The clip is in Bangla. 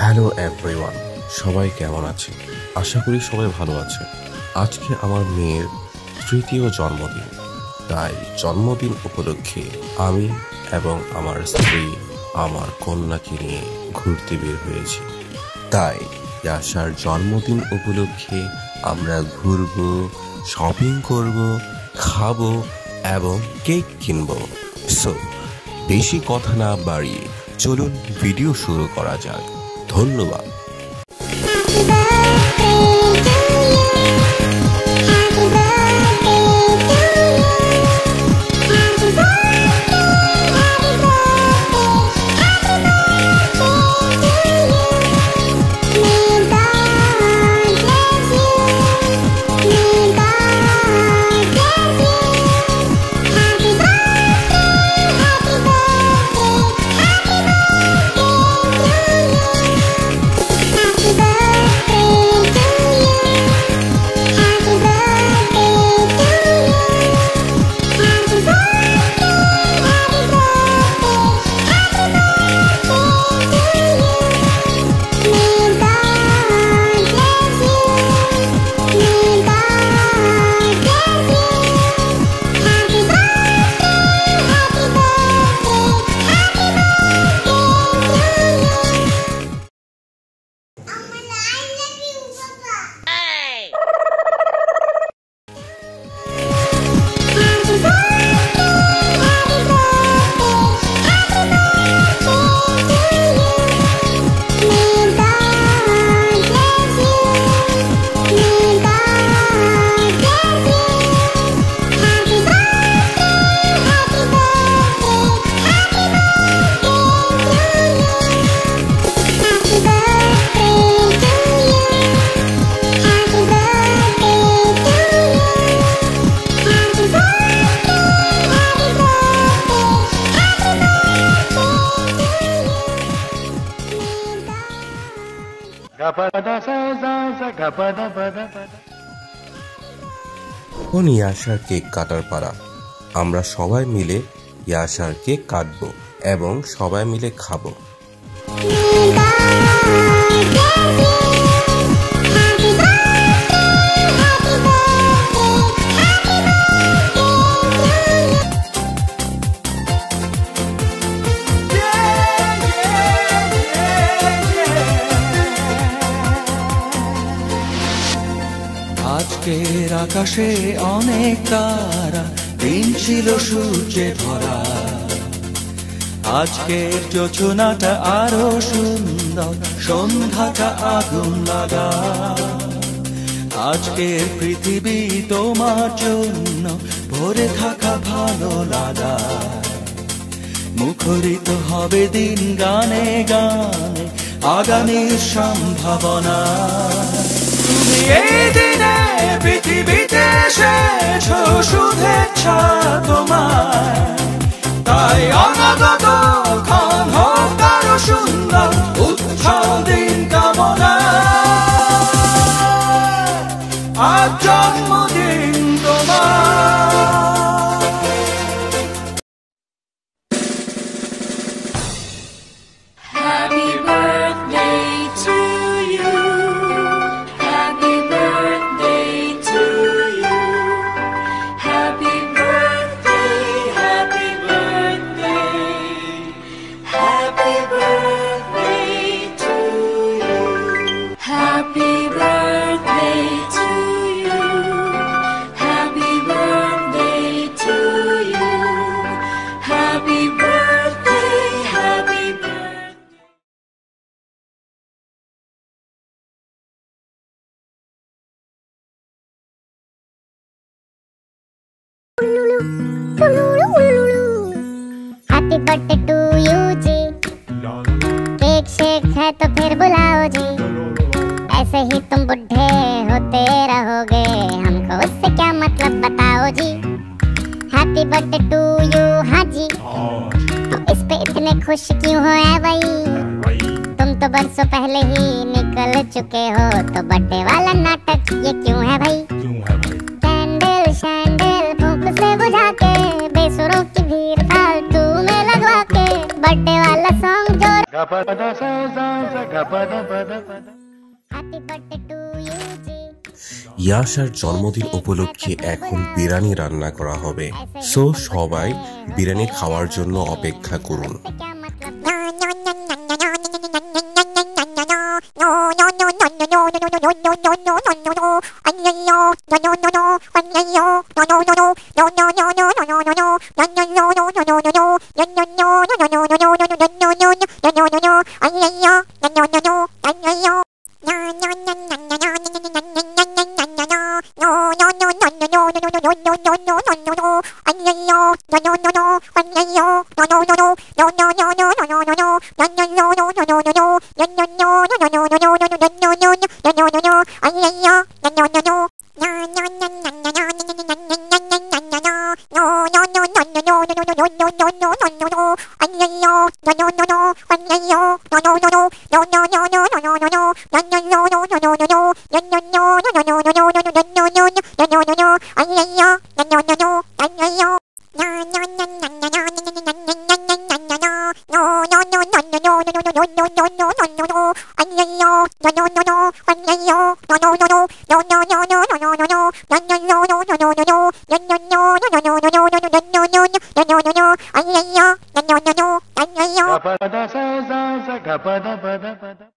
হ্যালো এভরিওয়ান, সবাই কেমন আছে? আশা করি সবাই ভালো আছে। আজকে আমার মেয়ের তৃতীয় জন্মদিন, তাই জন্মদিন উপলক্ষে আমি এবং আমার স্ত্রী আমার কন্যাকে নিয়ে ঘুরতে বের হয়েছি। তাই ইয়াশার জন্মদিন উপলক্ষে আমরা ঘুরবো, শপিং করব, খাবো এবং কেক কিনবো। সো বেশি কথা না বাড়িয়ে চলুন ভিডিও শুরু করা যাক। ধন্যবাদ। এখন ইয়াশার কেক কাটার পালা। আমরা সবাই মিলে ইয়াশার কেক কাটবো এবং সবাই মিলে খাবো। আজকের আকাশে অনেক তারা, দিন ছিল সূর্যে ভরা। আজকের যোজনাটা আরো সুন্দর, সন্ধ্যাটা আগুন লাগা। আজকের পৃথিবী তোমার জন্য ভরে থাকা ভালো লাগা। মুখরিত হবে দিন গানে গানে, আগামীর সম্ভাবনা। তুমি এই দিনে পৃথিবীতে এসেছো, শুভেচ্ছা তোমায়। তাই অনাগত ক্ষণ হোক আরো সুন্দর, উৎসব দিন কামনা। আজ জন্মদিন তোমার। Happy birthday to you. Happy birthday to you. Happy birthday, happy birthday. Happy birthday to you. Happy birthday to you. Happy birthday to you. Happy birthday, happy birthday. Happy birthday to you जी। केक शेक है तो फिर बुलाओ जी। ऐसे ही तुम बुढ़े होते रहोगे, हमको उससे क्या मतलब बताओ जी। Happy birthday to you. हाँ जी, तो इस पे इतने खुश क्यों हो ऐ भाई? तुम तो बरसों पहले ही निकल चुके हो, तो बर्थडे वाला नाटक ये क्यों है भाई? कैंडल शैंडल फूंक से बुझा के, बेसुरों की भीड़ फालतू में लगवा के, बर्थडे वाला सॉन्ग जो Happy birthday to you, G. ইয়াশার জন্মদিন উপলক্ষে এখন বিরিয়ানি রান্না করা হবে, সো সবাই বিরিয়ানি খাওয়ার জন্য অপেক্ষা করুন। क्या मतलब Gapada sa sa gapada pada pada